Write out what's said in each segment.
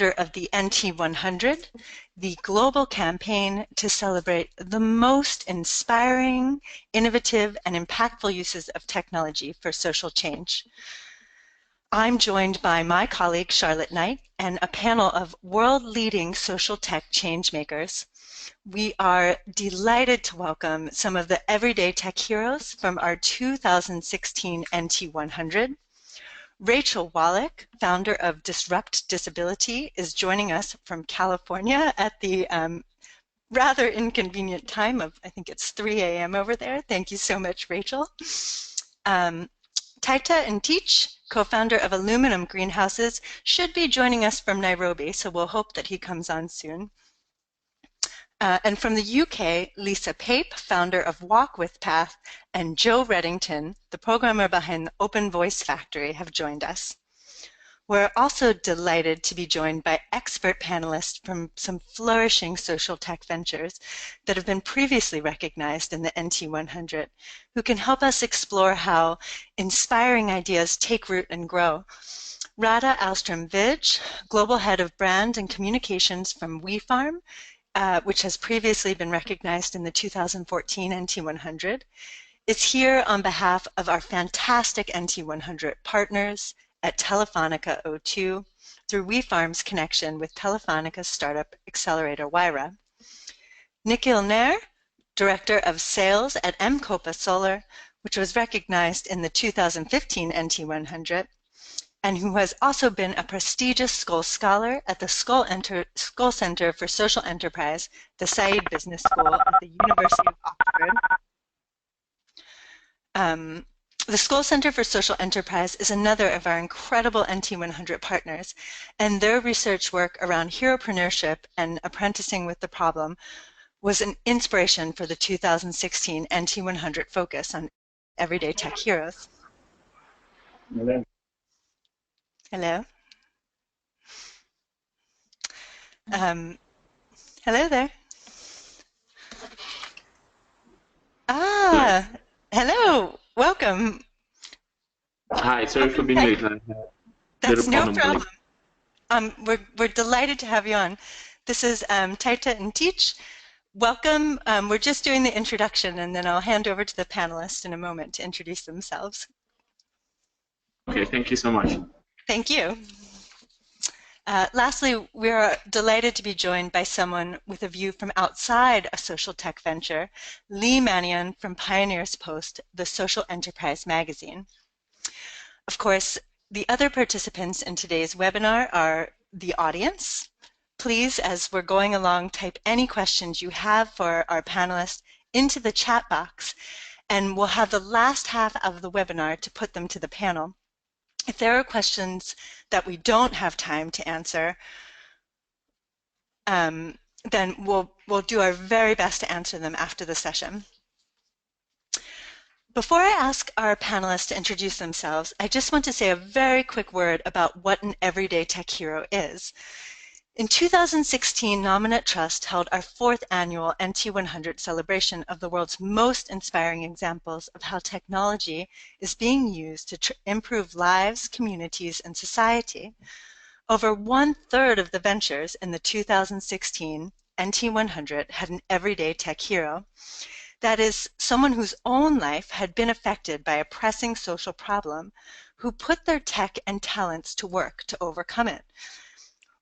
of the NT100, the global campaign to celebrate the most inspiring, innovative, and impactful uses of technology for social change. I'm joined by my colleague Charlotte Knight and a panel of world-leading social tech changemakers. We are delighted to welcome some of the everyday tech heroes from our 2016 NT100. Rachel Wallach, founder of Disrupt Disability, is joining us from California at the rather inconvenient time of, I think it's 3 a.m. over there. Thank you so much, Rachel. Taita NT, co-founder of Illuminum Greenhouses, should be joining us from Nairobi, so we'll hope that he comes on soon. And from the UK, Lisa Pape, founder of Walk With Path, and Joe Reddington, the programmer behind the Open Voice Factory, have joined us. We're also delighted to be joined by expert panelists from some flourishing social tech ventures that have been previously recognized in the NT100, who can help us explore how inspiring ideas take root and grow. Radha Alstrom-Vij, Global Head of Brand and Communications from WeFarm, which has previously been recognized in the 2014 NT100, is here on behalf of our fantastic NT100 partners at Telefonica O2 through WeFarm's connection with Telefonica's startup accelerator Wyra. Nikhil Nair, Director of Sales at M-Copa Solar, which was recognized in the 2015 NT100, and who has also been a prestigious Skoll Scholar at the Skoll Center for Social Enterprise, the Said Business School at the University of Oxford. The Skoll Center for Social Enterprise is another of our incredible NT100 partners, and their research work around heropreneurship and apprenticing with the problem was an inspiration for the 2016 NT100 focus on everyday tech heroes. Hello. Hello there. Hello. Welcome. Hi. Sorry for being late. That's no problem. We're delighted to have you on. This is Taita NT. Welcome. We're just doing the introduction, and then I'll hand over to the panelists in a moment to introduce themselves. Okay. Thank you so much. Thank you. Lastly, we are delighted to be joined by someone with a view from outside a social tech venture, Lee Manion from Pioneers Post, the Social Enterprise magazine. Of course, the other participants in today's webinar are the audience. Please, as we're going along, type any questions you have for our panelists into the chat box, and we'll have the last half of the webinar to put them to the panel. If there are questions that we don't have time to answer, then we'll do our very best to answer them after the session. Before I ask our panelists to introduce themselves, I just want to say a very quick word about what an everyday tech hero is. In 2016, Nominet Trust held our 4th annual NT100 celebration of the world's most inspiring examples of how technology is being used to improve lives, communities, and society. Over 1/3 of the ventures in the 2016 NT100 had an everyday tech hero. That is, someone whose own life had been affected by a pressing social problem, who put their tech and talents to work to overcome it.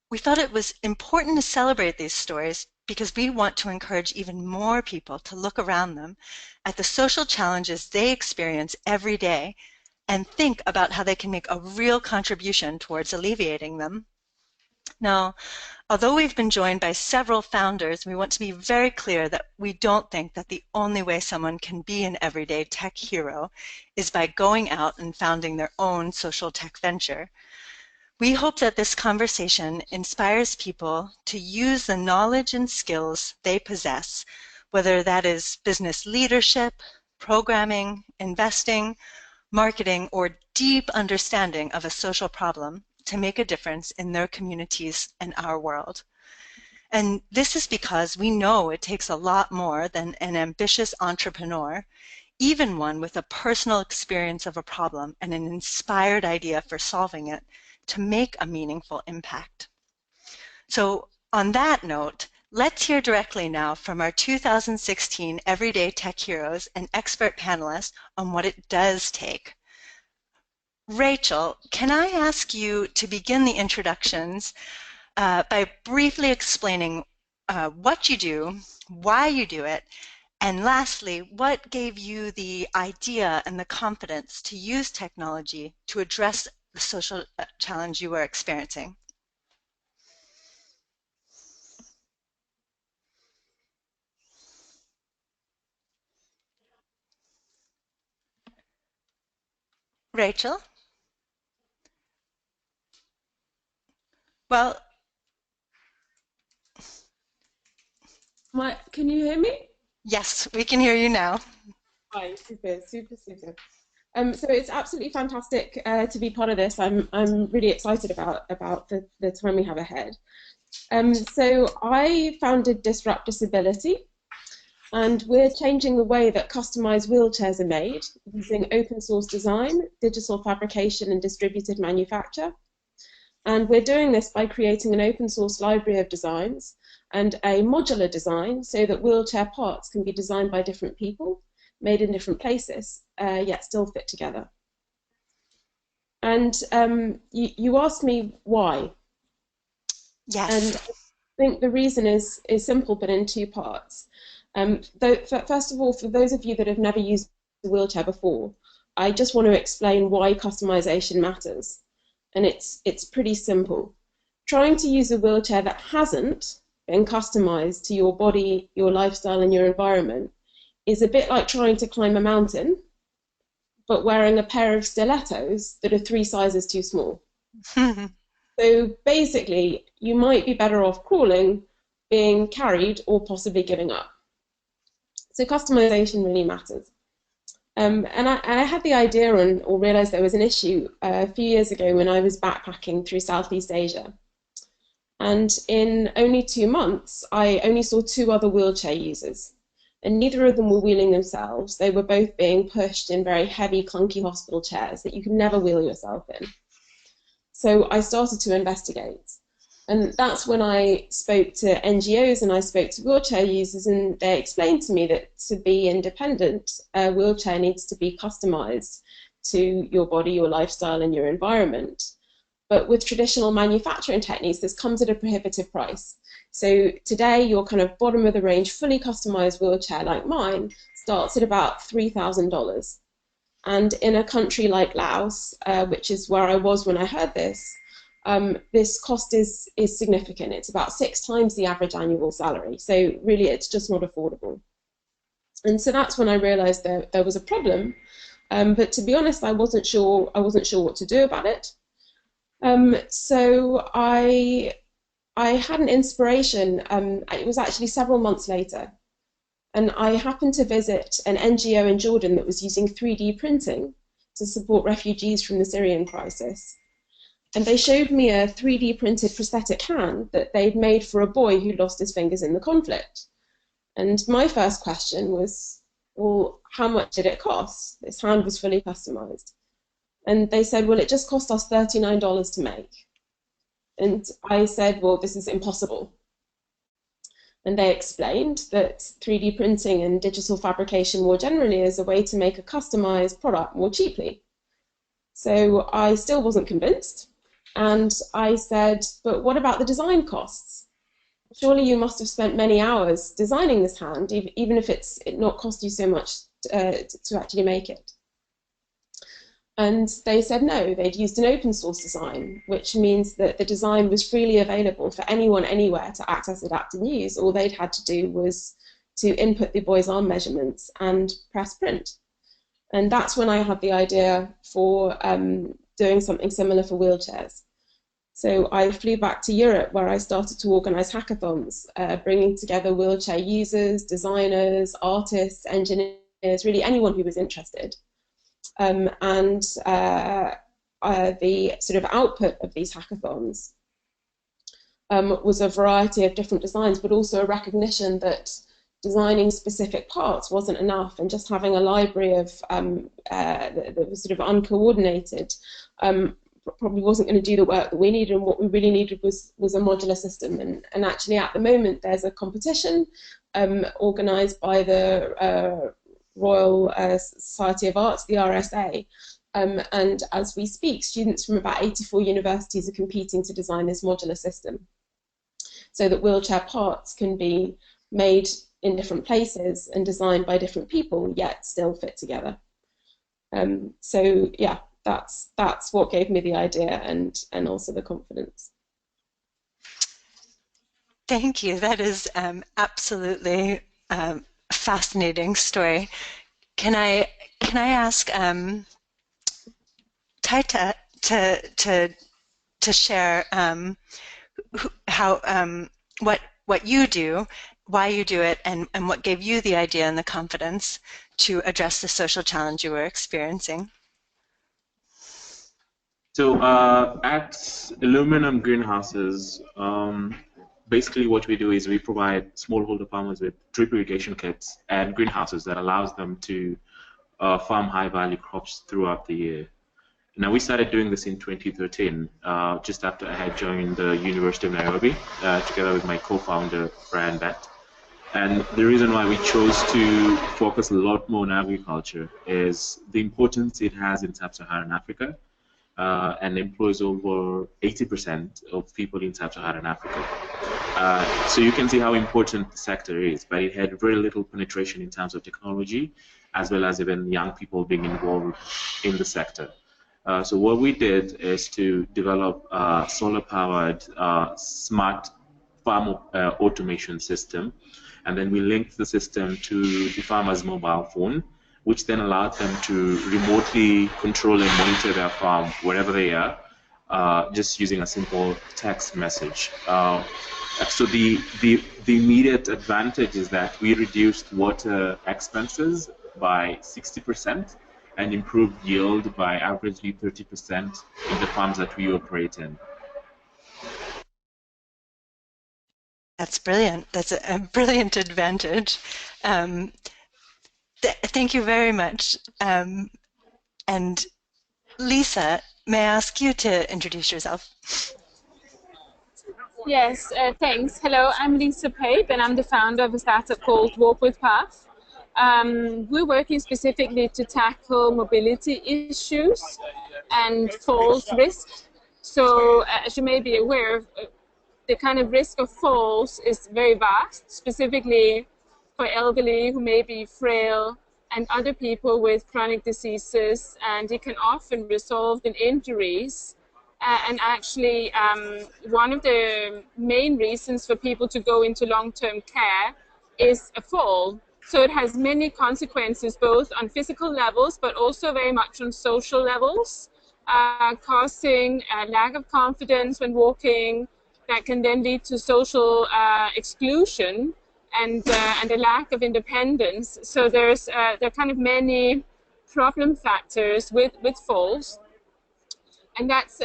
We felt it was important to celebrate these stories because we want to encourage even more people to look around them at the social challenges they experience every day and think about how they can make a real contribution towards alleviating them. Now, although we've been joined by several founders, we want to be very clear that we don't think that the only way someone can be an everyday tech hero is by going out and founding their own social tech venture. We hope that this conversation inspires people to use the knowledge and skills they possess, whether that is business leadership, programming, investing, marketing, or deep understanding of a social problem to make a difference in their communities and our world. And this is because we know it takes a lot more than an ambitious entrepreneur, even one with a personal experience of a problem and an inspired idea for solving it, to make a meaningful impact. So on that note, let's hear directly now from our 2016 Everyday Tech Heroes and expert panelists on what it does take. Rachel, can I ask you to begin the introductions by briefly explaining what you do, why you do it, and lastly, what gave you the idea and the confidence to use technology to address the social challenge you were experiencing? Rachel? Well, Can you hear me? yes, we can hear you now. Hi, super. So it's absolutely fantastic to be part of this. I'm really excited about the time we have ahead. So I founded Disrupt Disability, and we're changing the way that customized wheelchairs are made using open source design, digital fabrication, and distributed manufacture. And we're doing this by creating an open source library of designs and a modular design so that wheelchair parts can be designed by different people, made in different places, yet still fit together. And you asked me why. Yes. And I think the reason is simple, but in two parts. First of all, for those of you that have never used a wheelchair before, I just want to explain why customization matters. And it's pretty simple. Trying to use a wheelchair that hasn't been customized to your body, your lifestyle, and your environment is a bit like trying to climb a mountain, but wearing a pair of stilettos that are 3 sizes too small. So basically, you might be better off crawling, being carried, or possibly giving up. So customization really matters. And I had the idea or realized there was an issue a few years ago when I was backpacking through Southeast Asia. And in only 2 months, I only saw 2 other wheelchair users. And neither of them were wheeling themselves. They were both being pushed in very heavy, clunky hospital chairs that you could never wheel yourself in. So I started to investigate. And that's when I spoke to NGOs and I spoke to wheelchair users, and they explained to me that to be independent, a wheelchair needs to be customized to your body, your lifestyle, and your environment. But with traditional manufacturing techniques, this comes at a prohibitive price. So today, your kind of bottom of the range, fully customized wheelchair like mine starts at about $3,000. And in a country like Laos, which is where I was when I heard this, this cost is significant. It's about 6 times the average annual salary. So really, it's just not affordable. And so that's when I realized there was a problem. But to be honest, I wasn't sure what to do about it. So I had an inspiration. It was actually several months later. And I happened to visit an NGO in Jordan that was using 3D printing to support refugees from the Syrian crisis. And they showed me a 3D printed prosthetic hand that they'd made for a boy who lost his fingers in the conflict. And my first question was, well, how much did it cost? This hand was fully customized. And they said, well, it just cost us $39 to make. And I said, well, this is impossible. And they explained that 3D printing and digital fabrication more generally is a way to make a customized product more cheaply. So I still wasn't convinced. And I said, but what about the design costs? Surely you must have spent many hours designing this hand, even if it not cost you so much to actually make it. And they said no, they'd used an open source design, which means that the design was freely available for anyone, anywhere to access, adapt, and use. All they'd had to do was to input the boy's arm measurements and press print. And that's when I had the idea for doing something similar for wheelchairs. So I flew back to Europe, where I started to organize hackathons, bringing together wheelchair users, designers, artists, engineers, really anyone who was interested. The sort of output of these hackathons was a variety of different designs, but also a recognition that designing specific parts wasn't enough, and just having a library of that was sort of uncoordinated probably wasn't going to do the work that we needed, and what we really needed was a modular system. And actually, at the moment, there's a competition organised by the Royal Society of Arts, the RSA. And as we speak, students from about 84 universities are competing to design this modular system, so that wheelchair parts can be made in different places and designed by different people, yet still fit together. So yeah, that's what gave me the idea and also the confidence. Thank you. That is absolutely a fascinating story. Can I ask Taita to share how what you do, why you do it, and what gave you the idea and the confidence to address the social challenge you were experiencing? So at Illuminum Greenhouses, basically what we do is we provide smallholder farmers with drip irrigation kits and greenhouses that allows them to farm high-value crops throughout the year. Now, we started doing this in 2013, just after I had joined the University of Nairobi, together with my co-founder, Brian Bett. And the reason why we chose to focus a lot more on agriculture is the importance it has in sub-Saharan Africa, and employs over 80% of people in sub-Saharan Africa. So you can see how important the sector is, but it had very little penetration in terms of technology, as well as even young people being involved in the sector. So what we did is to develop a solar-powered smart farm automation system, and then we linked the system to the farmer's mobile phone, which then allowed them to remotely control and monitor their farm wherever they are, just using a simple text message. So the immediate advantage is that we reduced water expenses by 60%, and improved yield by averagely 30% in the farms that we operate in. That's brilliant. That's a brilliant advantage. Thank you very much. And Lisa, may I ask you to introduce yourself? Yes, thanks. Hello, I'm Lisa Pape, and I'm the founder of a startup called Walk with Path. We're working specifically to tackle mobility issues and falls risk. So as you may be aware, the kind of risk of falls is very vast, specifically for elderly who may be frail and other people with chronic diseases, and it can often result in injuries. And actually, one of the main reasons for people to go into long-term care is a fall. So it has many consequences, both on physical levels, but also very much on social levels, causing a lack of confidence when walking, that can then lead to social exclusion and a lack of independence. So there are kind of many problem factors with falls, and that's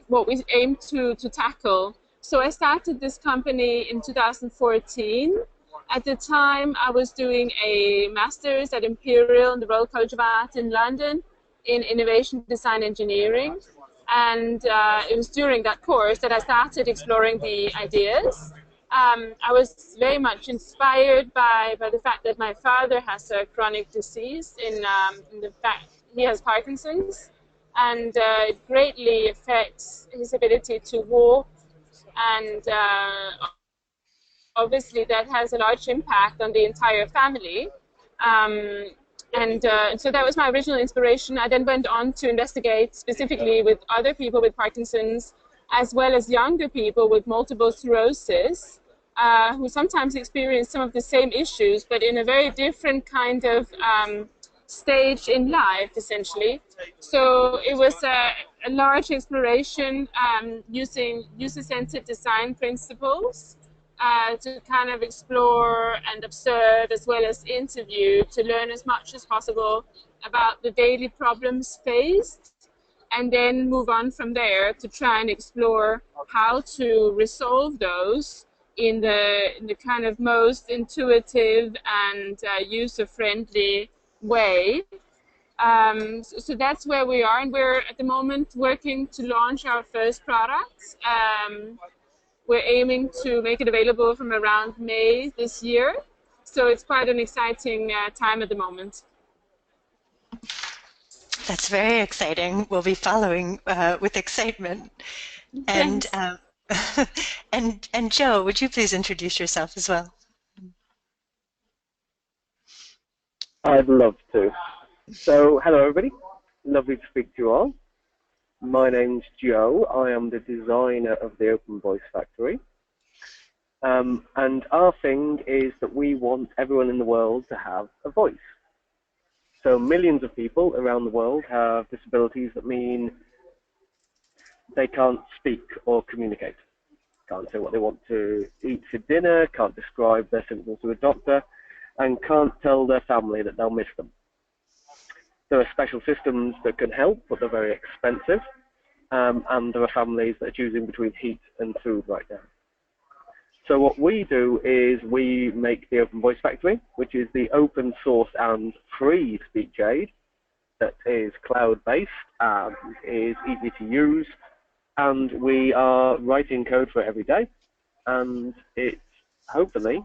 what we aim to tackle. So I started this company in 2014. At the time, I was doing a master's at Imperial in the Royal College of Art in London in Innovation Design Engineering. And it was during that course that I started exploring the ideas. I was very much inspired by the fact that my father has a chronic disease, in the fact he has Parkinson's, and it greatly affects his ability to walk, and obviously that has a large impact on the entire family. So that was my original inspiration. I then went on to investigate specifically with other people with Parkinson's, as well as younger people with multiple sclerosis, who sometimes experience some of the same issues, but in a very different kind of stage in life, essentially. So it was a large exploration using user-centered design principles to kind of explore and observe, as well as interview, to learn as much as possible about the daily problems faced, and then move on from there to try and explore how to resolve those in the kind of most intuitive and user-friendly way. So that's where we are, and we're at the moment working to launch our first products. We're aiming to make it available from around May this year. So it's quite an exciting time at the moment. That's very exciting. We'll be following with excitement. And and Joe, would you please introduce yourself as well? I'd love to. So, hello everybody. Lovely to speak to you all. My name's Joe. I am the designer of the Open Voice Factory. And our thing is that we want everyone in the world to have a voice. So millions of people around the world have disabilities that mean they can't speak or communicate. Can't say what they want to eat for dinner, can't describe their symptoms to a doctor, and can't tell their family that they'll miss them. There are special systems that can help, but they're very expensive. And there are families that are choosing between heat and food right now. So what we do is we make the Open Voice Factory, which is the open source and free speech aid that is cloud-based and is easy to use. And we are writing code for it every day. And it hopefully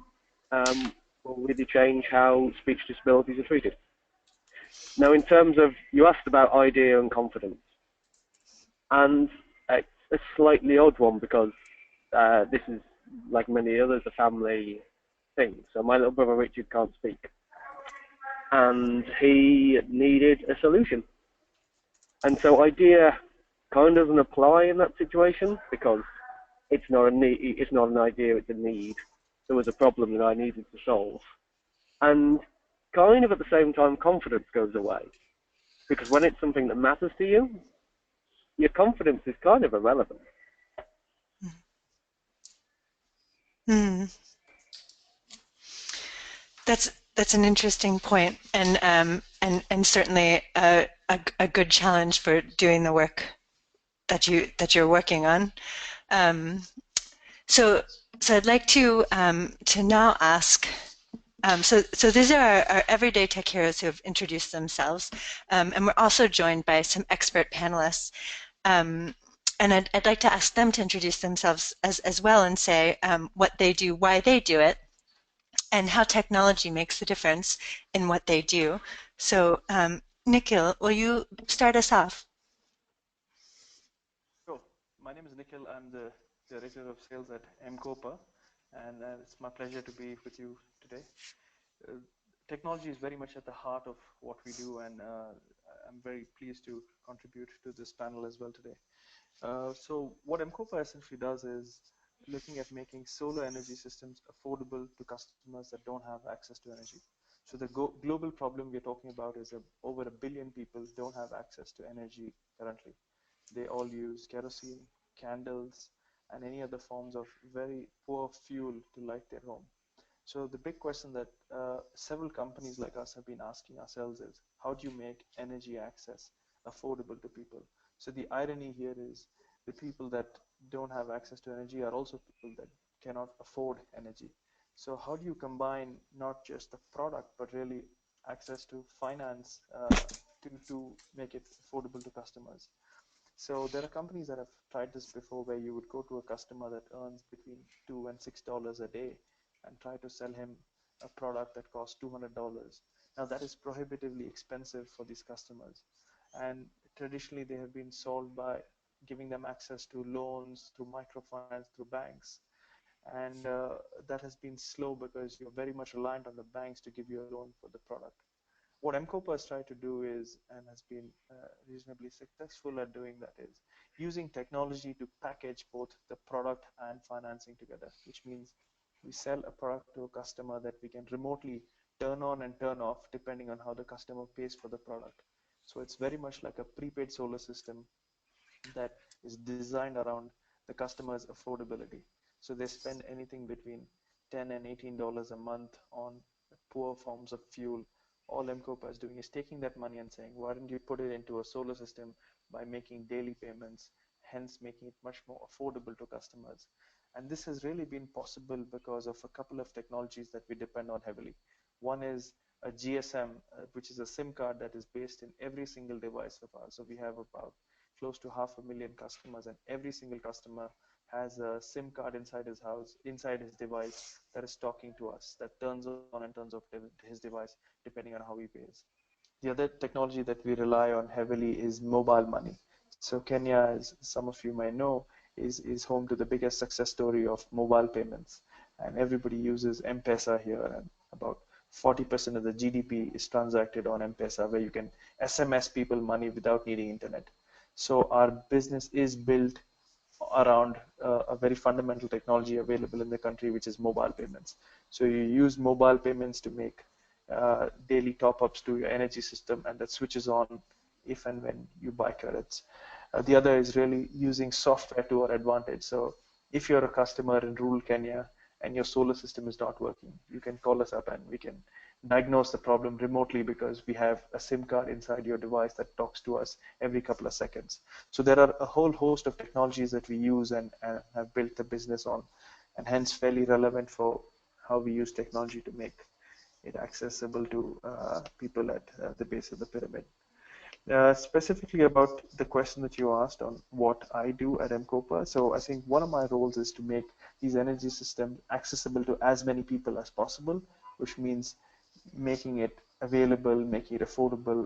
will really change how speech disabilities are treated. Now, in terms of, you asked about idea and confidence. And it's a slightly odd one because this is, like many others, a family thing. So my little brother Richard can't speak. And he needed a solution. And so idea kind of doesn't apply in that situation because it's not a need, it's not an idea, it's a need. There was a problem that I needed to solve. And kind of at the same time, confidence goes away. Because when it's something that matters to you, your confidence is kind of irrelevant. Mm. That's an interesting point, and certainly a good challenge for doing the work that you're working on. So I'd like to now ask. So these are our everyday tech heroes who have introduced themselves, and we're also joined by some expert panelists. And I'd like to ask them to introduce themselves as well and say what they do, why they do it, and how technology makes the difference in what they do. So, Nikhil, will you start us off? Sure. My name is Nikhil. I'm the Director of Sales at mCopa, and it's my pleasure to be with you today. Technology is very much at the heart of what we do, and I'm very pleased to contribute to this panel as well today. So what mCopa essentially does is looking at making solar energy systems affordable to customers that don't have access to energy. So the global problem we're talking about is over 1 billion people don't have access to energy currently. They all use kerosene, candles, and any other forms of very poor fuel to light their home. So the big question that several companies like us have been asking ourselves is, how do you make energy access affordable to people? So the irony here is the people that don't have access to energy are also people that cannot afford energy. So how do you combine not just the product, but really access to finance to make it affordable to customers? So there are companies that have tried this before, where you would go to a customer that earns between $2 and $6 a day and try to sell him a product that costs $200. Now that is prohibitively expensive for these customers. And traditionally they have been solved by giving them access to loans, through microfinance, through banks. And that has been slow because you're very much reliant on the banks to give you a loan for the product. What mCopa has tried to do is, and has been reasonably successful at doing that, is using technology to package both the product and financing together, which means we sell a product to a customer that we can remotely turn on and turn off depending on how the customer pays for the product. So it's very much like a prepaid solar system that is designed around the customer's affordability. So they spend anything between $10 and $18 a month on poor forms of fuel. All mCopa is doing is taking that money and saying, why don't you put it into a solar system by making daily payments, hence making it much more affordable to customers. And this has really been possible because of a couple of technologies that we depend on heavily. One is a GSM, which is a SIM card that is based in every single device of ours. So we have about close to 500,000 customers, and every single customer has a SIM card inside his house, inside his device, that is talking to us, that turns on and turns off his device depending on how he pays. The other technology that we rely on heavily is mobile money. So Kenya, as some of you may know, is home to the biggest success story of mobile payments. And everybody uses M-Pesa here, and about 40% of the GDP is transacted on M-Pesa, where you can SMS people money without needing internet. So our business is built around a very fundamental technology available in the country, which is mobile payments. So you use mobile payments to make daily top-ups to your energy system, and that switches on if and when you buy credits. The other is really using software to our advantage. So if you're a customer in rural Kenya and your solar system is not working, you can call us up and we can diagnose the problem remotely, because we have a SIM card inside your device that talks to us every couple of seconds. So there are a whole host of technologies that we use and have built the business on, and hence fairly relevant for how we use technology to make it accessible to people at the base of the pyramid. Specifically about the question that you asked on what I do at M-KOPA, so I think one of my roles is to make these energy systems accessible to as many people as possible, which means making it available, making it affordable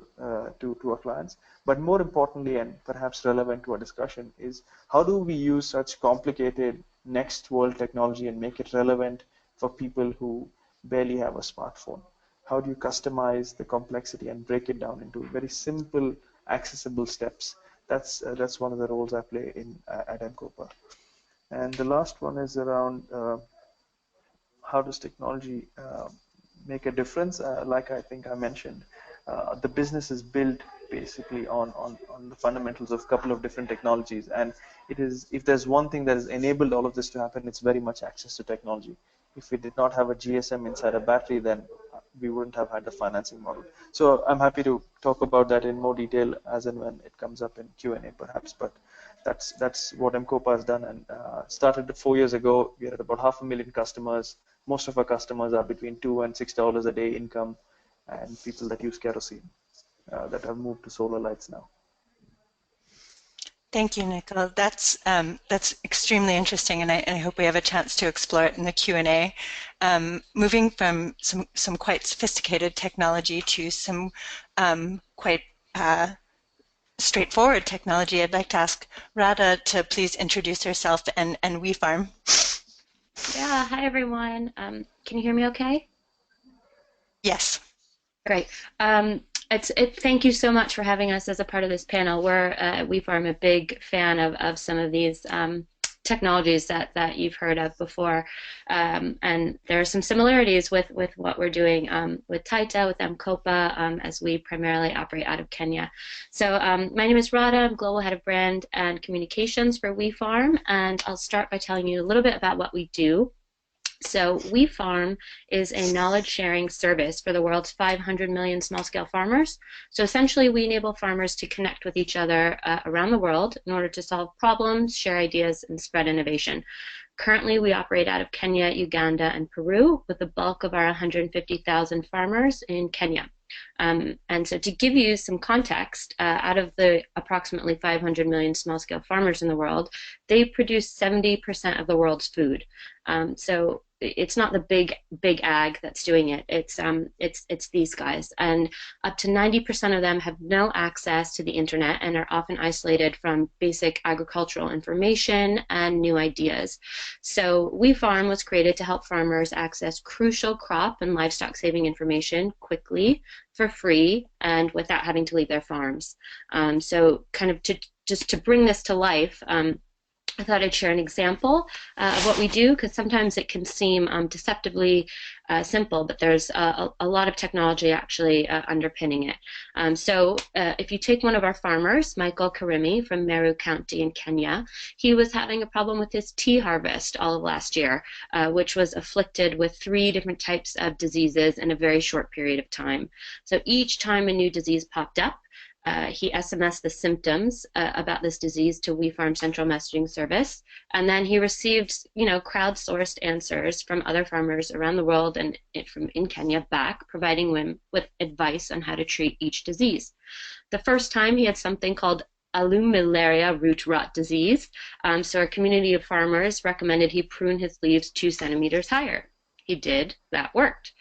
to our clients. But more importantly, and perhaps relevant to our discussion, is how do we use such complicated next world technology and make it relevant for people who barely have a smartphone? How do you customize the complexity and break it down into very simple, accessible steps? That's one of the roles I play in at M-KOPA. And the last one is around how does technology make a difference? Like I think I mentioned, the business is built basically on the fundamentals of a couple of different technologies. And it is, if there's one thing that has enabled all of this to happen, it's very much access to technology. If we did not have a GSM inside a battery, then we wouldn't have had the financing model. So I'm happy to talk about that in more detail as and when it comes up in Q&A perhaps, but that's what M-KOPA has done, and started 4 years ago. We are at about 500,000 customers. Most of our customers are between $2 and $6 a day income, and people that use kerosene that have moved to solar lights now. Thank you, Nikhil. That's extremely interesting, and I hope we have a chance to explore it in the Q&A. Moving from some quite sophisticated technology to some quite straightforward technology, I'd like to ask Radha to please introduce herself and WeFarm. Yeah, hi everyone. Can you hear me okay? Yes. Great. Thank you so much for having us as a part of this panel. We're WeFarm a big fan of some of these technologies that you've heard of before, and there are some similarities with what we're doing with Taita, with M-KOPA, as we primarily operate out of Kenya. So my name is Radha. I'm Global Head of Brand and Communications for WeFarm, and I'll start by telling you a little bit about what we do. So WeFarm is a knowledge sharing service for the world's 500 million small-scale farmers. So essentially we enable farmers to connect with each other around the world in order to solve problems, share ideas, and spread innovation. Currently we operate out of Kenya, Uganda, and Peru, with the bulk of our 150,000 farmers in Kenya. And so to give you some context, out of the approximately 500 million small-scale farmers in the world, they produce 70% of the world's food. So it's not the big ag that's doing it. It's these guys, and up to 90% of them have no access to the internet and are often isolated from basic agricultural information and new ideas. So WeFarm was created to help farmers access crucial crop and livestock saving information quickly, for free, and without having to leave their farms. So kind of just to bring this to life, I thought I'd share an example of what we do, because sometimes it can seem deceptively simple, but there's a lot of technology actually underpinning it. So if you take one of our farmers, Michael Karimi from Meru County in Kenya, he was having a problem with his tea harvest all of last year, which was afflicted with 3 different types of diseases in a very short period of time. So each time a new disease popped up, He SMS'd the symptoms about this disease to WeFarm Central Messaging Service, and then he received, crowdsourced answers from other farmers around the world and from in Kenya back, providing him with advice on how to treat each disease. The first time he had something called Allumilaria root rot disease, so a community of farmers recommended he prune his leaves 2 centimeters higher. He did. That worked.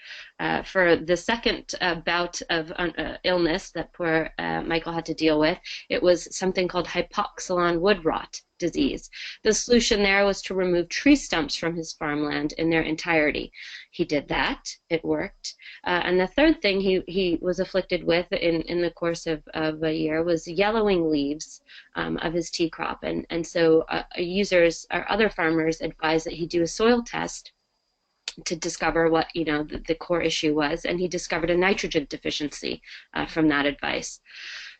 For the second bout of illness that poor Michael had to deal with, it was something called hypoxylon wood rot disease. The solution there was to remove tree stumps from his farmland in their entirety. He did that. It worked. And the third thing he was afflicted with in the course of a year was yellowing leaves of his tea crop. And so users or other farmers advised that he do a soil test to discover what the core issue was, and he discovered a nitrogen deficiency from that advice.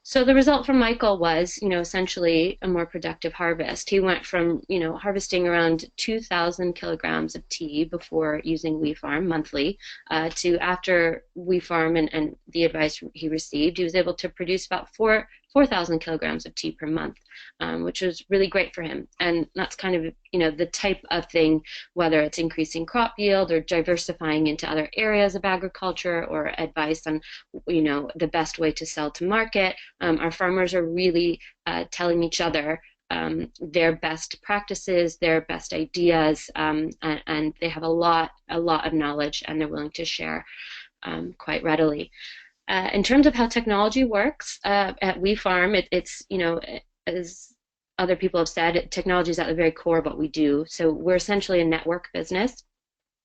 So the result from Michael was, essentially a more productive harvest. He went from, harvesting around 2,000 kilograms of tea before using WeFarm monthly to after WeFarm and the advice he received, he was able to produce about 4,000 kilograms of tea per month, which was really great for him. And that's kind of, the type of thing, whether it's increasing crop yield or diversifying into other areas of agriculture or advice on, the best way to sell to market. Our farmers are really telling each other their best practices, their best ideas, and they have a lot of knowledge, and they're willing to share quite readily. In terms of how technology works at WeFarm, it's as other people have said, technology is at the very core of what we do. So we're essentially a network business.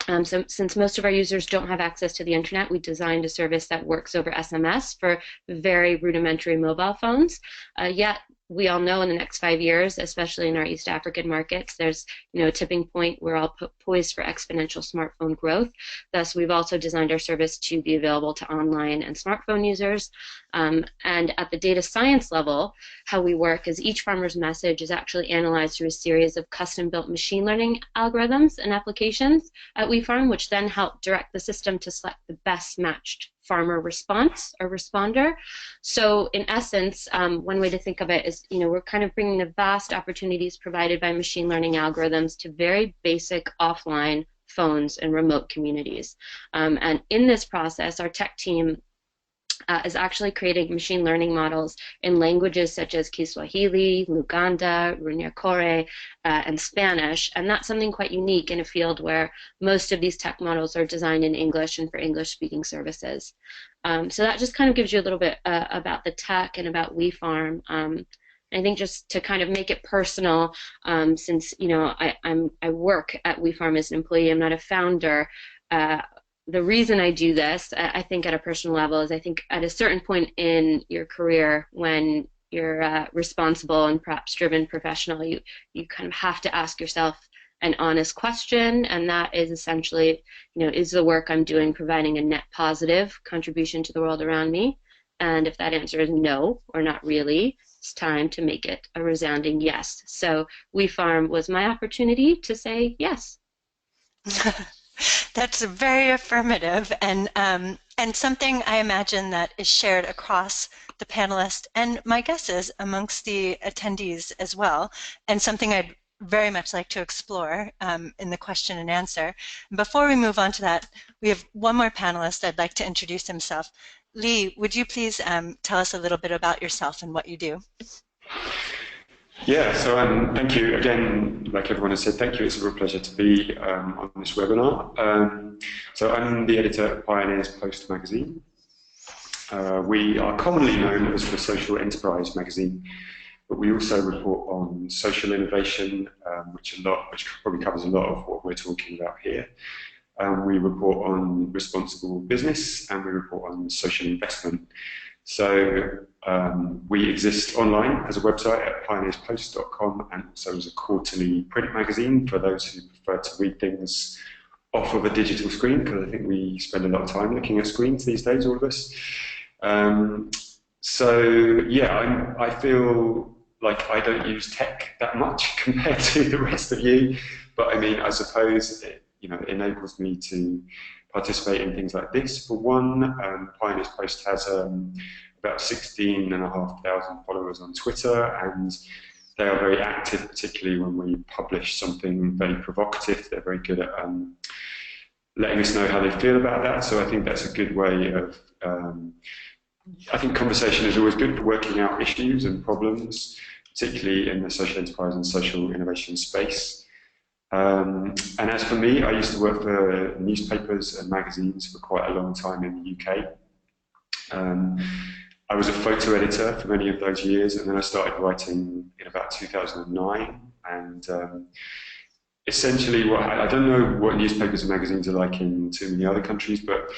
So since most of our users don't have access to the internet, we designed a service that works over SMS for very rudimentary mobile phones. Yet we all know in the next 5 years, especially in our East African markets, there's a tipping point. We're all poised for exponential smartphone growth. Thus, we've also designed our service to be available to online and smartphone users. And at the data science level, how we work is each farmer's message is actually analyzed through a series of custom-built machine learning algorithms and applications at WeFarm, which then help direct the system to select the best matched farmer response or responder. So in essence, one way to think of it is, we're kind of bringing the vast opportunities provided by machine learning algorithms to very basic offline phones and remote communities. And in this process, our tech team is actually creating machine learning models in languages such as Kiswahili, Luganda, Runyakore, and Spanish, and that's something quite unique in a field where most of these tech models are designed in English and for English-speaking services. So that just kind of gives you a little bit about the tech and about WeFarm. I think just to kind of make it personal, since I work at WeFarm as an employee, I'm not a founder. The reason I do this, I think at a personal level, is I think at a certain point in your career when you're responsible and perhaps driven professional, you kind of have to ask yourself an honest question, and that is essentially, is the work I'm doing providing a net positive contribution to the world around me? And if that answer is no, or not really, it's time to make it a resounding yes. So WeFarm was my opportunity to say yes. That's very affirmative, and something I imagine that is shared across the panelists and my guesses amongst the attendees as well, and something I'd very much like to explore in the question and answer. Before we move on to that, we have one more panelist I'd like to introduce himself. Lee, would you please tell us a little bit about yourself and what you do? Yeah, so thank you again. Like everyone has said, thank you. It's a real pleasure to be on this webinar. So I'm the editor of Pioneers Post magazine. We are commonly known as the Social Enterprise magazine, but we also report on social innovation, which probably covers a lot of what we're talking about here. We report on responsible business, and we report on social investment. So we exist online as a website at pioneerspost.com, and also as a quarterly print magazine for those who prefer to read things off of a digital screen, because I think we spend a lot of time looking at screens these days, all of us. So yeah, I feel like I don't use tech that much compared to the rest of you, but I mean, I suppose it enables me to participate in things like this. For one, Pioneers Post has a about 16,500 followers on Twitter, and they are very active, particularly when we publish something very provocative. They're very good at letting us know how they feel about that. So I think that's a good way of, I think conversation is always good for working out issues and problems, particularly in the social enterprise and social innovation space. And as for me, I used to work for newspapers and magazines for quite a long time in the UK. I was a photo editor for many of those years, and then I started writing in about 2009. And essentially, I don't know what newspapers and magazines are like in too many other countries, but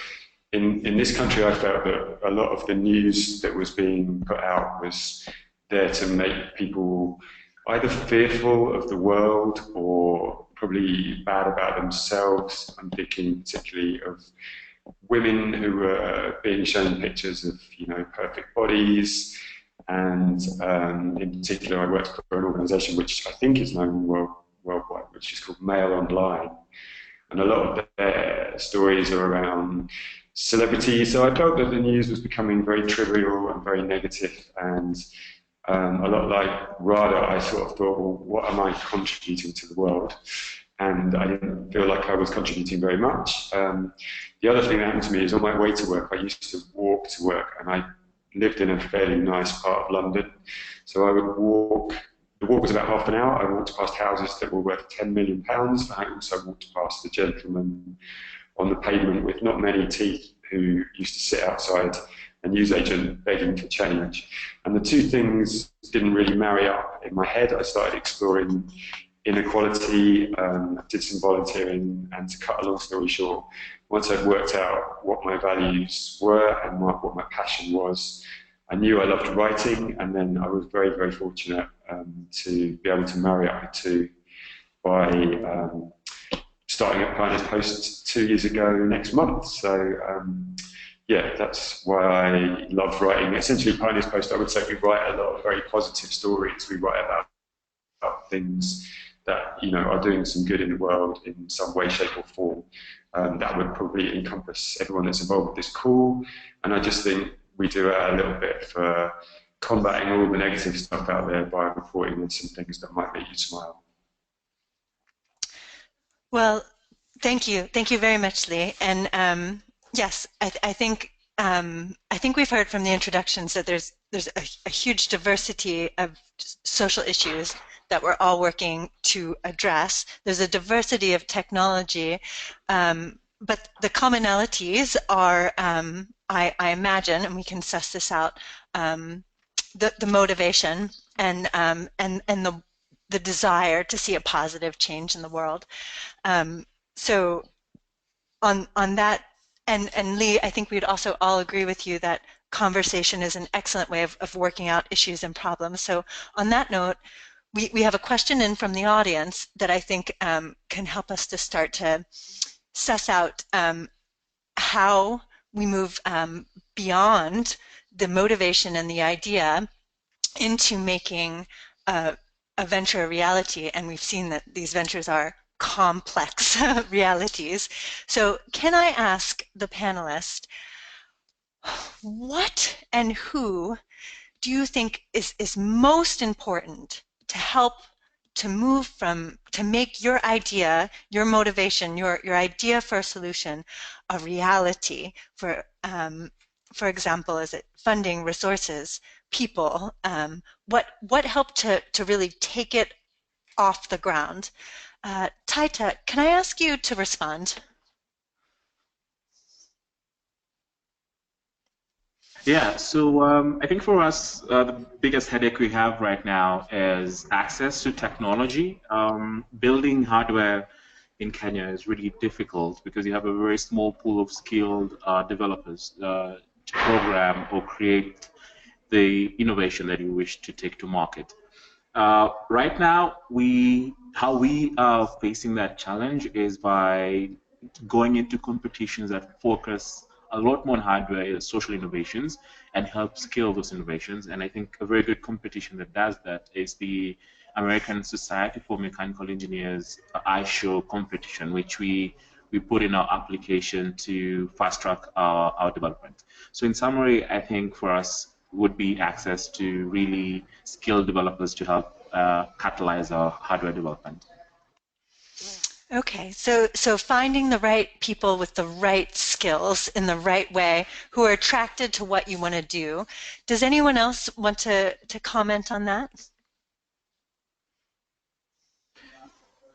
in this country, I felt that a lot of the news that was being put out was there to make people either fearful of the world or probably bad about themselves. I'm thinking particularly of women who were being shown pictures of, perfect bodies, and in particular, I worked for an organisation which I think is known worldwide, which is called Mail Online, and a lot of their stories are around celebrities. So I felt that the news was becoming very trivial and very negative, and a lot like Radl, I sort of thought, well, what am I contributing to the world? And I didn't feel like I was contributing very much. The other thing that happened to me is on my way to work, I used to walk to work, and I lived in a fairly nice part of London. So I would walk, the walk was about half an hour. I walked past houses that were worth £10 million. I also walked past a gentleman on the pavement with not many teeth who used to sit outside a newsagent begging for change. And the two things didn't really marry up in my head. I started exploring inequality, did some volunteering, and to cut a long story short, once I'd worked out what my values were and what my passion was, I knew I loved writing, and then I was very, very fortunate to be able to marry up the two by starting at Pioneers Post 2 years ago next month. So yeah, that's why I love writing. Essentially, Pioneers Post, I would say we write a lot of very positive stories. We write about things that are doing some good in the world in some way, shape or form. That would probably encompass everyone that's involved with this call. And I just think we do a little bit for combating all the negative stuff out there by reporting on some things that might make you smile. Well, thank you very much, Lee. And yes, I think we've heard from the introductions that there's a huge diversity of social issues that we're all working to address. There's a diversity of technology, but the commonalities are, I imagine, and we can suss this out, the motivation and the desire to see a positive change in the world. So on that, and Lee, I think we'd also all agree with you that conversation is an excellent way of working out issues and problems. So on that note, we have a question in from the audience that I think can help us to start to suss out how we move beyond the motivation and the idea into making a venture a reality. And we've seen that these ventures are complex realities. So can I ask the panelists, what and who do you think is most important to help to move from, to make your idea, your motivation, your idea for a solution a reality? For example, is it funding, resources, people? What helped to really take it off the ground? Taita, can I ask you to respond? Yeah, so I think for us, the biggest headache we have right now is access to technology. Building hardware in Kenya is really difficult because you have a very small pool of skilled developers to program or create the innovation that you wish to take to market. Right now, how we are facing that challenge is by going into competitions that focus a lot more on hardware, social innovations, and help scale those innovations. And I think a very good competition that does that is the American Society for Mechanical Engineers iShow competition, which we put in our application to fast track our development. So in summary, I think for us, would be access to really skilled developers to help catalyze our hardware development. Okay, so finding the right people with the right skills in the right way who are attracted to what you want to do. Does anyone else want to comment on that?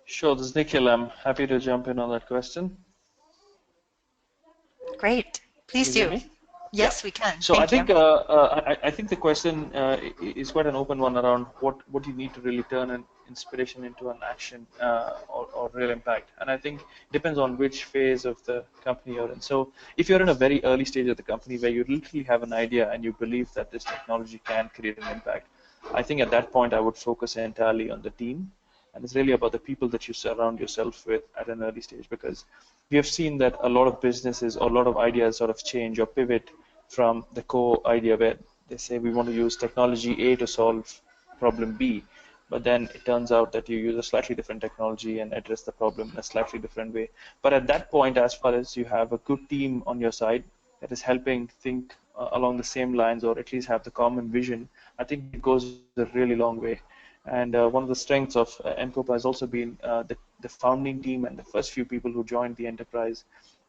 Sure, this is Nikhil. I'm happy to jump in on that question. Great, please do. Yes, Yeah. we can. So Thank you. I think the question is quite an open one around what you need to really turn an inspiration into an action or real impact. And I think it depends on which phase of the company you're in. So if you're in a very early stage of the company where you literally have an idea and you believe that this technology can create an impact, I think at that point I would focus entirely on the team. And it's really about the people that you surround yourself with at an early stage, because we have seen that a lot of businesses or a lot of ideas sort of change or pivot from the core idea where they say we want to use technology A to solve problem B, but then it turns out that you use a slightly different technology and address the problem in a slightly different way. But at that point, as far as you have a good team on your side that is helping think along the same lines, or at least have the common vision, I think it goes a really long way. And one of the strengths of NCOPA has also been the founding team and the first few people who joined the enterprise.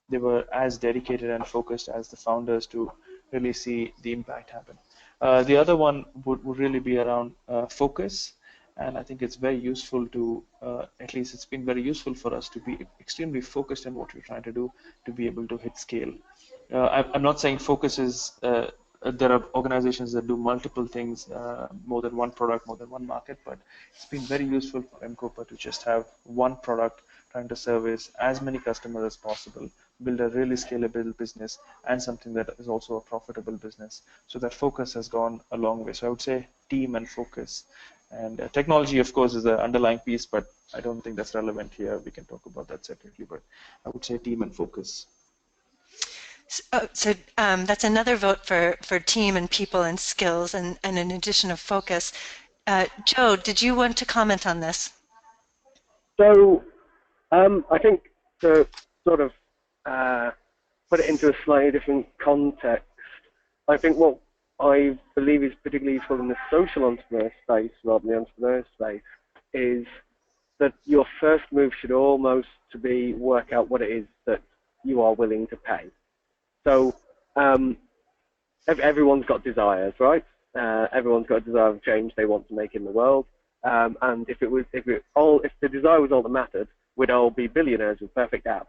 They were as dedicated and focused as the founders to really see the impact happen. The other one would really be around focus. And I think it's very useful to, at least it's been very useful for us to be extremely focused on what we're trying to do to be able to hit scale. I'm not saying focus is, there are organizations that do multiple things, more than one product, more than one market, but it's been very useful for MCOPA to just have one product trying to service as many customers as possible, build a really scalable business and something that is also a profitable business. So that focus has gone a long way. So I would say team and focus. And technology, of course, is the underlying piece, but I don't think that's relevant here. We can talk about that separately, but I would say team and focus. So that's another vote for team and people and skills and an addition of focus. Joe, did you want to comment on this? So I think to sort of put it into a slightly different context, I think what I believe is particularly useful in the social entrepreneur space rather than the entrepreneur space is that your first move should almost to be work out what it is that you are willing to pay. So everyone's got desires, right? Everyone's got a desire of change they want to make in the world. And if the desire was all that mattered, we'd all be billionaires with perfect apps,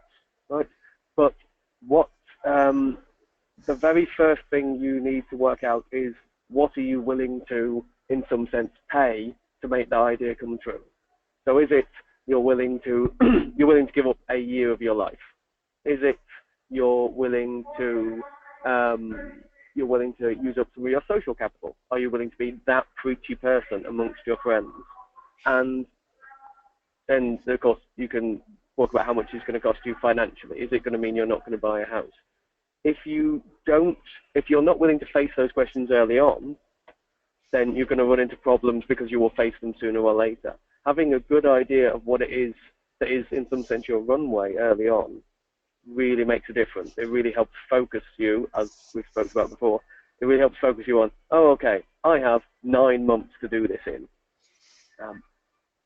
right? But what the very first thing you need to work out is what are you willing to, in some sense, pay to make that idea come true. So is it you're willing to give up a year of your life? Is it you're willing to use up some of your social capital? Are you willing to be that preachy person amongst your friends? And then, of course, you can talk about how much it's going to cost you financially. Is it going to mean you're not going to buy a house? If you're not willing to face those questions early on, then you're going to run into problems because you will face them sooner or later. Having a good idea of what it is that is, in some sense, your runway early on really makes a difference. It really helps focus you, as we've spoken about before. It really helps focus you on, oh, okay, I have 9 months to do this in.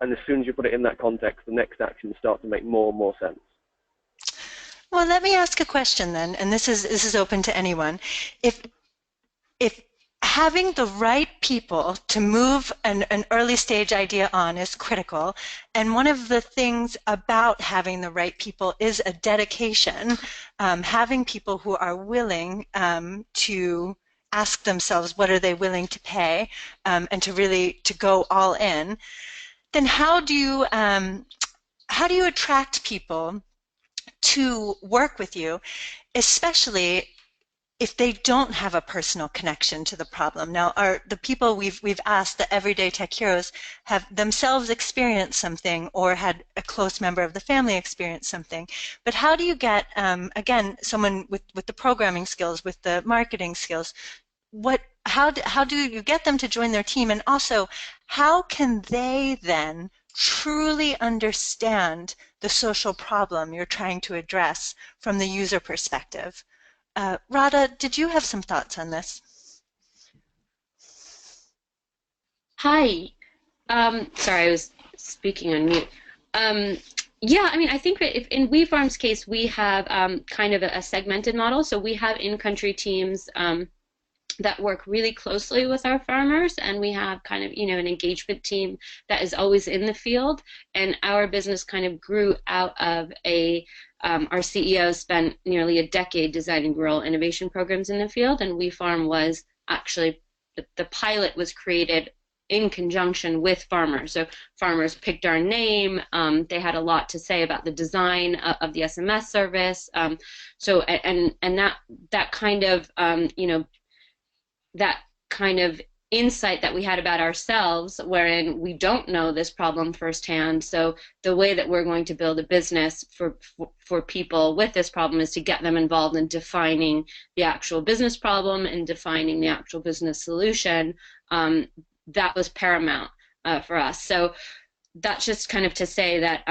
And as soon as you put it in that context, the next actions start to make more and more sense. Well, let me ask a question then, and this is open to anyone. If having the right people to move an early stage idea on is critical, and one of the things about having the right people is a dedication, having people who are willing to ask themselves what are they willing to pay, and to go all in, then how do you attract people to work with you, especially if they don't have a personal connection to the problem? Now, the people we've asked, the Everyday Tech Heroes, have themselves experienced something or had a close member of the family experience something. But how do you get, again, someone with the programming skills, with the marketing skills, how do you get them to join their team? And also, how can they then truly understand the social problem you're trying to address from the user perspective? Radha, did you have some thoughts on this? Hi. Sorry, I was speaking on mute. Yeah, I mean, I think that if in WeFarm's case, we have kind of a segmented model. So we have in-country teams that work really closely with our farmers, and we have kind of, an engagement team that is always in the field. And our business kind of grew out of our CEO spent nearly a decade designing rural innovation programs in the field, and WeFarm was actually, the pilot was created in conjunction with farmers. So farmers picked our name. They had a lot to say about the design of the SMS service. So that kind of that kind of insight that we had about ourselves, wherein we don't know this problem firsthand. So the way that we're going to build a business for people with this problem is to get them involved in defining the actual business problem and defining the actual business solution. That was paramount for us. So that's just kind of to say that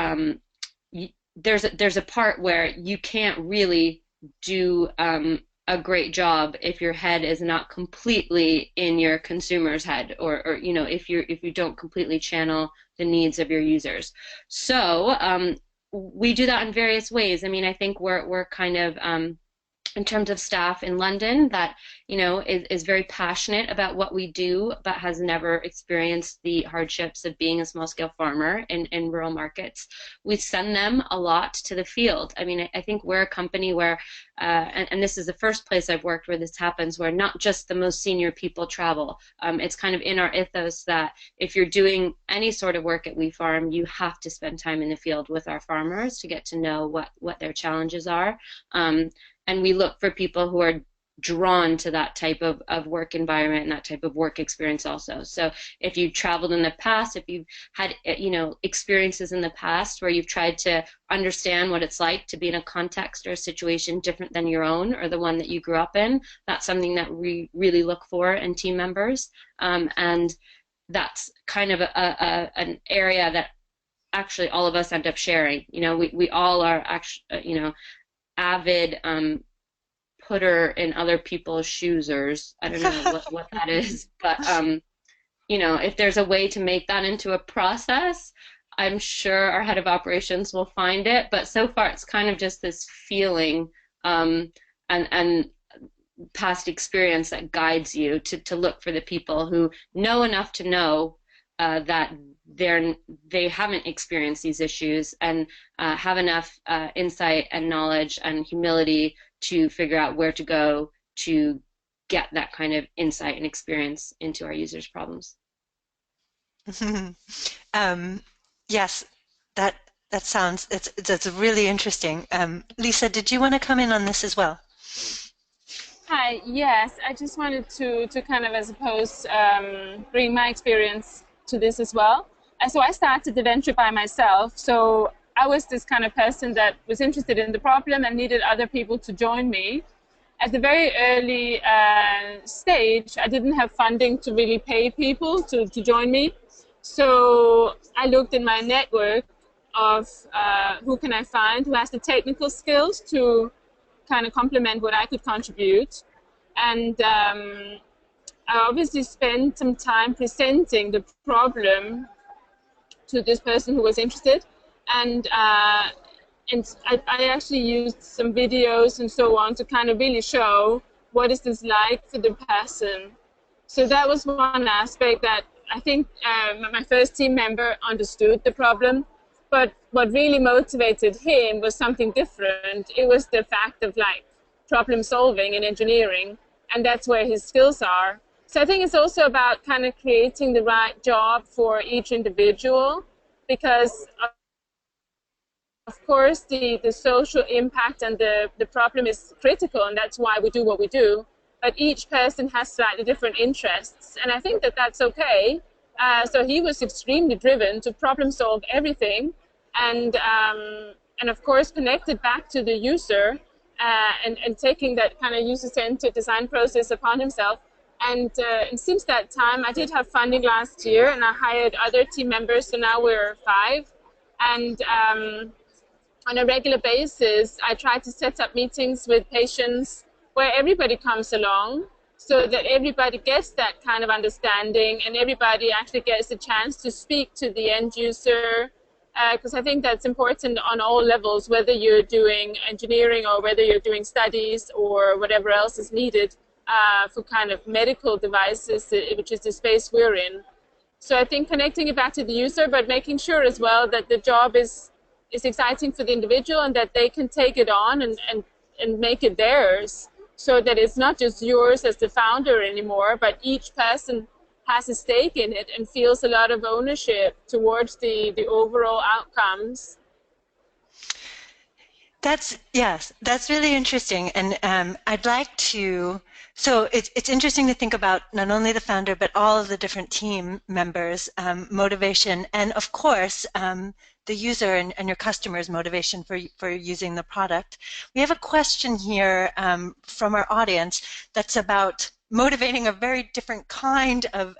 there's a part where you can't really do a great job if your head is not completely in your consumer's head, or if you don't completely channel the needs of your users. So we do that in various ways. I mean, I think we're kind of in terms of staff in London that is very passionate about what we do, but has never experienced the hardships of being a small-scale farmer in rural markets. We send them a lot to the field. I mean, I think we're a company where, and this is the first place I've worked where this happens, where not just the most senior people travel. It's kind of in our ethos that if you're doing any sort of work at WeFarm, you have to spend time in the field with our farmers to get to know what their challenges are. And we look for people who are drawn to that type of work environment and that type of work experience also. So if you've traveled in the past, if you've had experiences in the past where you've tried to understand what it's like to be in a context or a situation different than your own or the one that you grew up in, that's something that we really look for in team members. And that's kind of an area that actually all of us end up sharing. We all are actually, avid putter in other people's shoesers. I don't know what that is, but if there's a way to make that into a process, I'm sure our head of operations will find it. But so far, it's kind of just this feeling and past experience that guides you to look for the people who know enough to know that they haven't experienced these issues and have enough insight and knowledge and humility to figure out where to go to get that kind of insight and experience into our users' problems. Yes, that sounds, that's really interesting. Lisa, did you want to come in on this as well? Hi, yes, I just wanted to kind of, I suppose, bring my experience to this as well. So I started the venture by myself. So I was this kind of person that was interested in the problem and needed other people to join me. At the very early stage, I didn't have funding to really pay people to join me. So I looked in my network of who can I find who has the technical skills to kind of complement what I could contribute. And I obviously spent some time presenting the problem to this person who was interested, and I actually used some videos and so on to kind of really show what is this like for the person. So that was one aspect that I think my first team member understood the problem, but what really motivated him was something different. It was the fact of like problem solving and engineering, and that's where his skills are. So I think it's also about kind of creating the right job for each individual, because of course the social impact and the problem is critical, and that's why we do what we do. But each person has slightly different interests, and I think that that's okay. So he was extremely driven to problem solve everything, and of course connected back to the user and taking that kind of user-centered design process upon himself. And since that time, I did have funding last year, and I hired other team members, so now we're 5. And on a regular basis, I try to set up meetings with patients where everybody comes along so that everybody gets that kind of understanding and everybody actually gets a chance to speak to the end user, because I think that's important on all levels, whether you're doing engineering or whether you're doing studies or whatever else is needed for kind of medical devices, which is the space we're in. So I think connecting it back to the user, but making sure as well that the job is exciting for the individual and that they can take it on and make it theirs, so that it's not just yours as the founder anymore, but each person has a stake in it and feels a lot of ownership towards the overall outcomes. Yes, that's really interesting, and I'd like to. So it's interesting to think about not only the founder but all of the different team members' motivation, and of course the user and your customer's motivation for using the product. We have a question here from our audience that's about motivating a very different kind of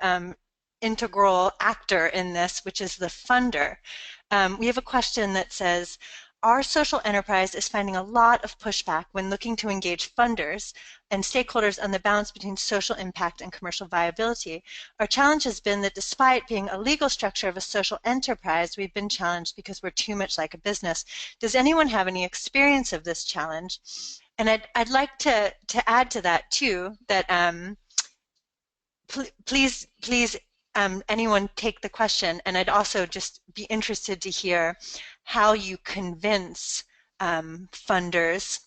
integral actor in this, which is the funder. We have a question that says, our social enterprise is finding a lot of pushback when looking to engage funders and stakeholders on the balance between social impact and commercial viability. Our challenge has been that despite being a legal structure of a social enterprise, we've been challenged because we're too much like a business. Does anyone have any experience of this challenge? And I'd like to add to that too, that please anyone take the question, and I'd also just be interested to hear how you convince funders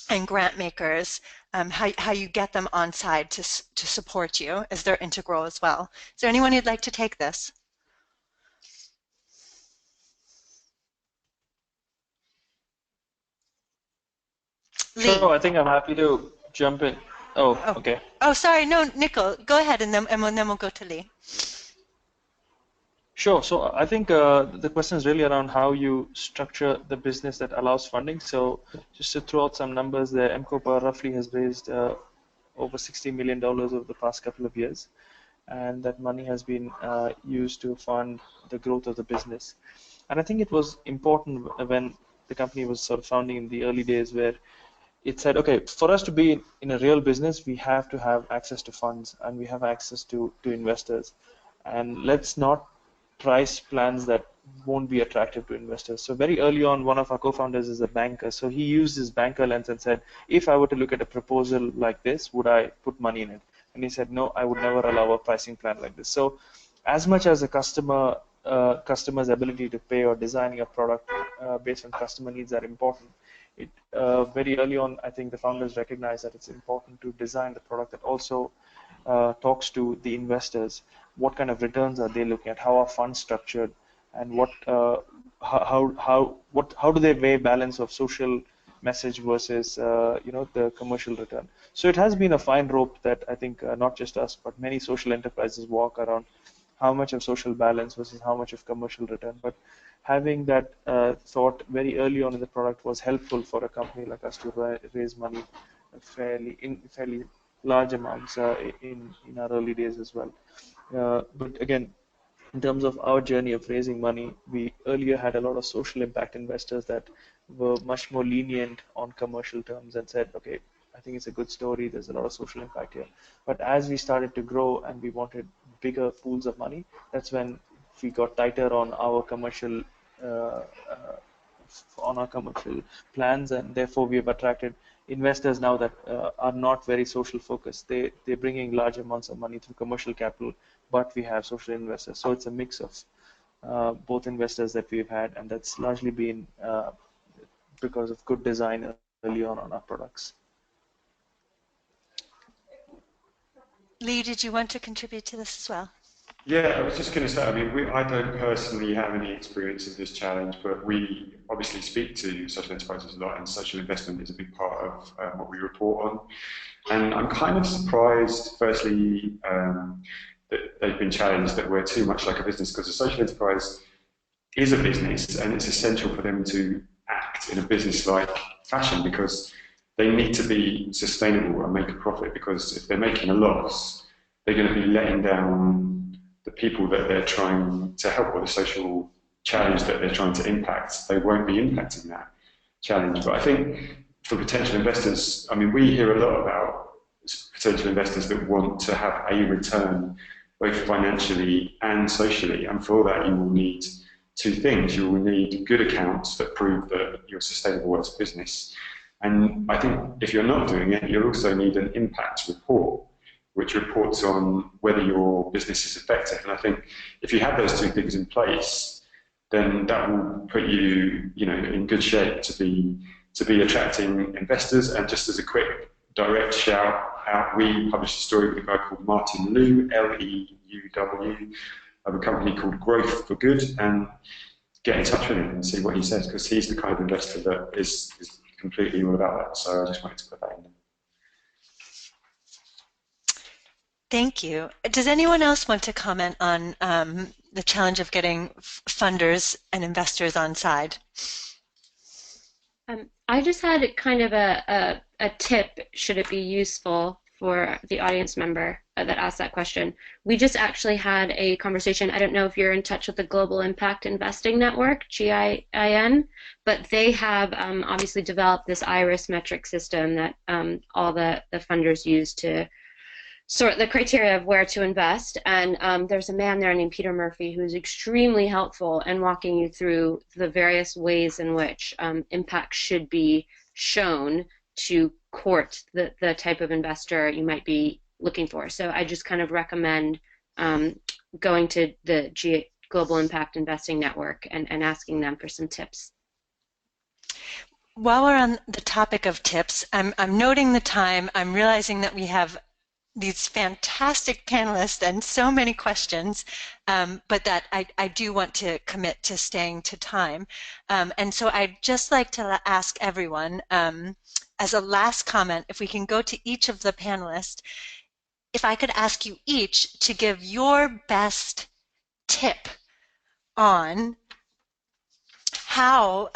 and grant makers, how you get them on side to support you, as they're integral as well. Is there anyone who'd like to take this? Lee. Sure, I think I'm happy to jump in. Oh, okay. Oh, sorry, no, Nicole, go ahead, and then we'll go to Lee. Sure. So I think the question is really around how you structure the business that allows funding. So just to throw out some numbers there, MCOPA roughly has raised over $60 million over the past couple of years, and that money has been used to fund the growth of the business. And I think it was important when the company was sort of founding in the early days, where it said, okay, for us to be in a real business, we have to have access to funds and we have access to investors. And let's not price plans that won't be attractive to investors. So very early on, one of our co-founders is a banker. So he used his banker lens and said, if I were to look at a proposal like this, would I put money in it? And he said, no, I would never allow a pricing plan like this. So as much as a customer's ability to pay or designing a product based on customer needs are important, very early on, I think the founders recognized that it's important to design the product that also talks to the investors. What kind of returns are they looking at? How are funds structured? And how do they weigh balance of social message versus the commercial return? So it has been a fine rope that I think not just us but many social enterprises walk around. How much of social balance versus how much of commercial return? But having that thought very early on in the product was helpful for a company like us to raise money in fairly large amounts in our early days as well. But again, in terms of our journey of raising money, we earlier had a lot of social impact investors that were much more lenient on commercial terms and said, okay, I think it's a good story, there's a lot of social impact here. But as we started to grow and we wanted bigger pools of money, that's when we got tighter on our commercial plans, and therefore we have attracted investors now that are not very social focused. They're bringing large amounts of money through commercial capital, but we have social investors. So it's a mix of both investors that we've had, and that's largely been because of good design early on our products. Lee, did you want to contribute to this as well? Yeah, I was just going to say, I mean, I don't personally have any experience of this challenge, but we obviously speak to social enterprises a lot, and social investment is a big part of what we report on. And I'm kind of surprised, firstly, that they've been challenged that we're too much like a business, because a social enterprise is a business, and it's essential for them to act in a business-like fashion, because they need to be sustainable and make a profit, because if they're making a loss, they're going to be letting down the people that they're trying to help, or the social challenge that they're trying to impact. They won't be impacting that challenge. But I think for potential investors, I mean, we hear a lot about potential investors that want to have a return both financially and socially. And for that, you will need two things. You will need good accounts that prove that you're sustainable as a business. And I think if you're not doing it, you'll also need an impact report, which reports on whether your business is effective. And I think if you have those two things in place, then that will put you, in good shape to be attracting investors. And just as a quick direct shout out, we published a story with a guy called Martin Liu, L-E-U-W, of a company called Growth for Good, and get in touch with him and see what he says, because he's the kind of investor that is completely all about that. So I just wanted to put that in there. Thank you. Does anyone else want to comment on the challenge of getting funders and investors on side? I just had kind of a tip, should it be useful for the audience member that asked that question. We just actually had a conversation. I don't know if you're in touch with the Global Impact Investing Network, GIIN, but they have obviously developed this IRIS metric system that all the funders use to sort the criteria of where to invest. And there's a man there named Peter Murphy who's extremely helpful in walking you through the various ways in which impact should be shown to court the type of investor you might be looking for. So I just kind of recommend going to the Global Impact Investing Network and asking them for some tips. While we're on the topic of tips, I'm noting the time. I'm realizing that we have these fantastic panelists and so many questions, but that I do want to commit to staying to time. And so I'd just like to ask everyone, as a last comment, if we can go to each of the panelists, if I could ask you each to give your best tip on how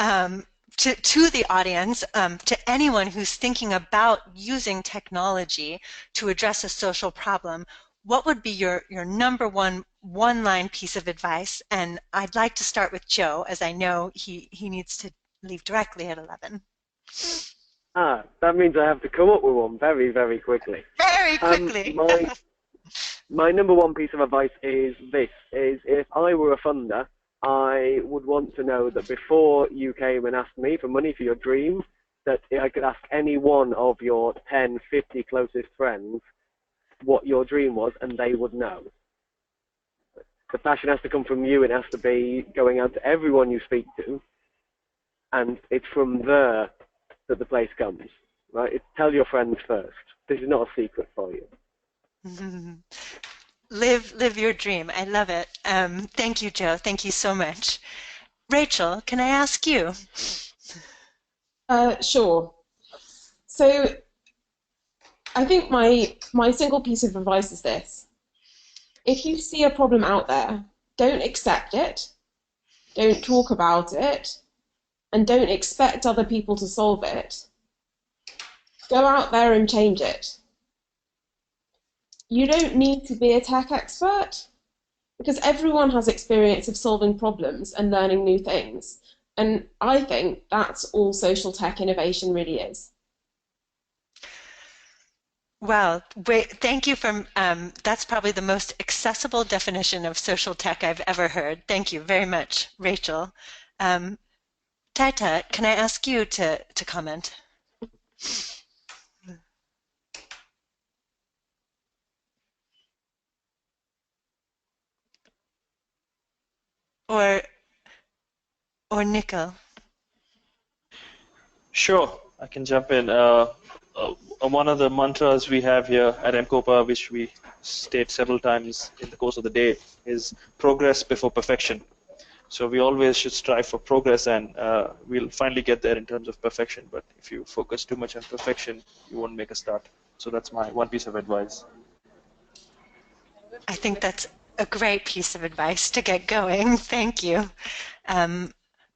to the audience, to anyone who's thinking about using technology to address a social problem, what would be your number one-line piece of advice? And I'd like to start with Joe, as I know he needs to leave directly at 11. That means I have to come up with one very, very quickly. Very quickly. My number one piece of advice is this, is if I were a funder, I would want to know that before you came and asked me for money for your dream, that I could ask any one of your 10, 50 closest friends what your dream was, and they would know. The passion has to come from you. It has to be going out to everyone you speak to, and it's from there that the place comes, right? Tell your friends first. This is not a secret for you. Live your dream. I love it. Thank you, Joe. Thank you so much. Rachel, can I ask you? Sure. So I think my single piece of advice is this. If you see a problem out there, don't accept it, don't talk about it, and don't expect other people to solve it. Go out there and change it. You don't need to be a tech expert, because everyone has experience of solving problems and learning new things. And I think that's all social tech innovation really is. Wow, thank you for, that's probably the most accessible definition of social tech I've ever heard. Thank you very much, Rachel. Taita, can I ask you to comment? Or Nickel? Sure, I can jump in. One of the mantras we have here at MCOPA, which we state several times in the course of the day, is progress before perfection. So we always should strive for progress, and we'll finally get there in terms of perfection. But if you focus too much on perfection, you won't make a start. So that's my one piece of advice. I think that's a great piece of advice to get going. Thank you.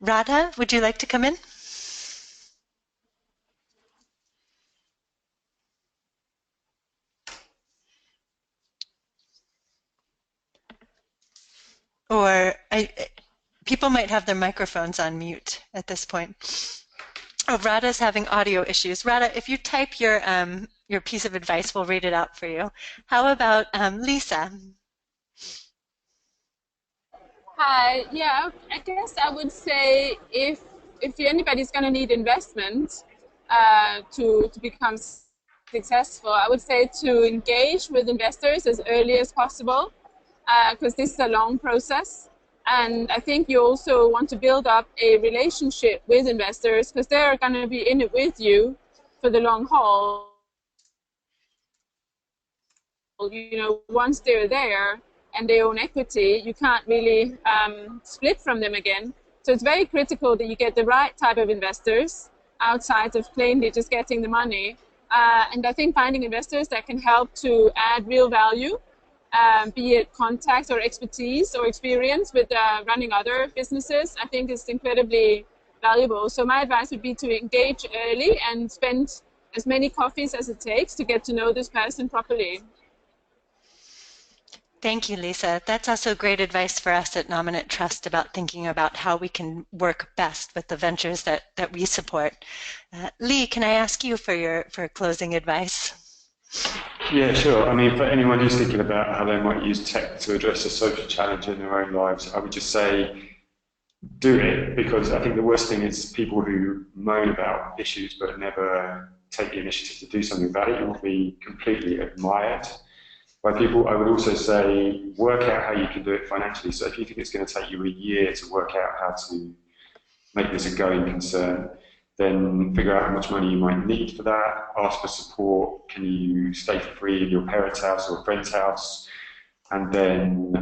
Radha, would you like to come in? Or people might have their microphones on mute at this point. Oh, Radha's having audio issues. Radha, if you type your piece of advice, we'll read it out for you. How about Lisa? Hi. Yeah, I guess I would say if anybody's going to need investment to become successful, I would say to engage with investors as early as possible, because this is a long process. And I think you also want to build up a relationship with investors, because they're going to be in it with you for the long haul. You know, once they're there and they own equity, you can't really split from them again. So it's very critical that you get the right type of investors outside of plainly just getting the money. And I think finding investors that can help to add real value, be it contacts or expertise or experience with running other businesses, I think is incredibly valuable. So my advice would be to engage early and spend as many coffees as it takes to get to know this person properly. Thank you, Lisa. That's also great advice for us at Nominet Trust about thinking about how we can work best with the ventures that we support. Lee, can I ask you for closing advice? Yeah, sure. I mean, for anyone who's thinking about how they might use tech to address a social challenge in their own lives, I would just say do it, because I think the worst thing is people who moan about issues but never take the initiative to do something about it. You will be completely admired by people. I would also say work out how you can do it financially. So if you think it's going to take you a year to work out how to make this a going concern, then figure out how much money you might need for that, ask for support, can you stay for free in your parents' house or a friend's house, and then,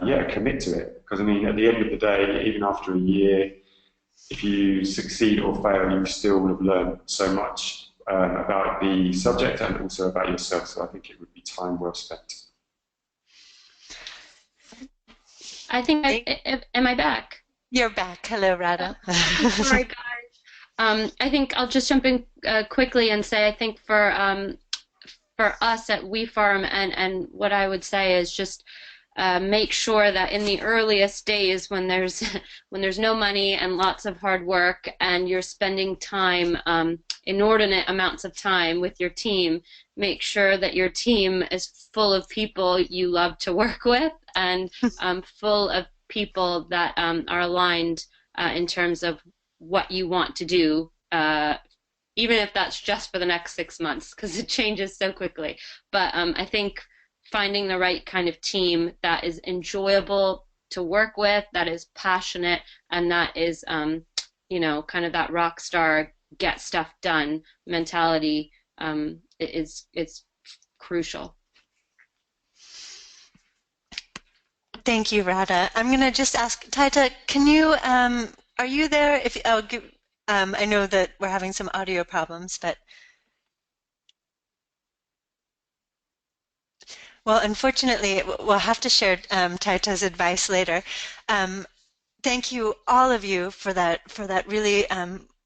yeah, commit to it. Because, I mean, at the end of the day, even after a year, if you succeed or fail, you still will have learned so much about the subject and also about yourself. So I think it would be time well spent. I think, am I back? You're back. Hello, Radha. Sorry, guys. I think I'll just jump in quickly and say I think for us at WeFarm and what I would say is just make sure that in the earliest days when there's no money and lots of hard work and you're spending time, inordinate amounts of time with your team, make sure that your team is full of people you love to work with and full of people that are aligned in terms of what you want to do, even if that's just for the next 6 months, because it changes so quickly. But I think finding the right kind of team that is enjoyable to work with, that is passionate, and that is, you know, kind of that rock star, get stuff done mentality is crucial. Thank you, Radha. I'm going to just ask Taita, can you, are you there? If I'll give, I know that we're having some audio problems, but well, unfortunately, we'll have to share Taita's advice later. Thank you, all of you, for that really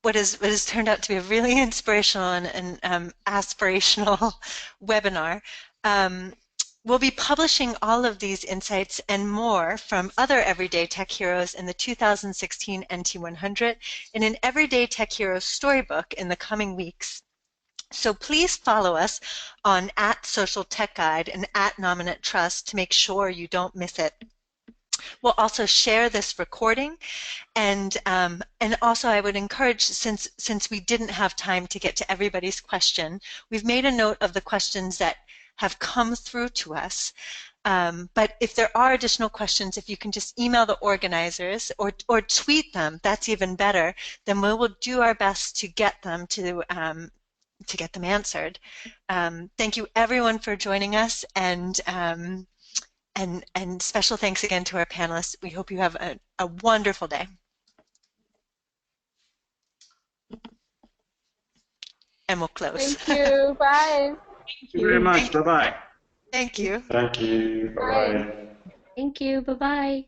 what has turned out to be a really inspirational and aspirational webinar. We'll be publishing all of these insights and more from other Everyday Tech Heroes in the 2016 NT100 in an Everyday Tech Heroes storybook in the coming weeks. So please follow us on @SocialTechGuide and @Nominet Trust to make sure you don't miss it. We'll also share this recording, and also I would encourage, since we didn't have time to get to everybody's question, we've made a note of the questions that have come through to us. But if there are additional questions, if you can just email the organizers or tweet them, that's even better. Then we will do our best to get them get them answered. Thank you, everyone, for joining us, and special thanks again to our panelists. We hope you have a wonderful day. And we'll close. Thank you. Bye. Thank you very much. Bye-bye. Thank you. Thank you. Bye-bye. Thank you. Bye-bye.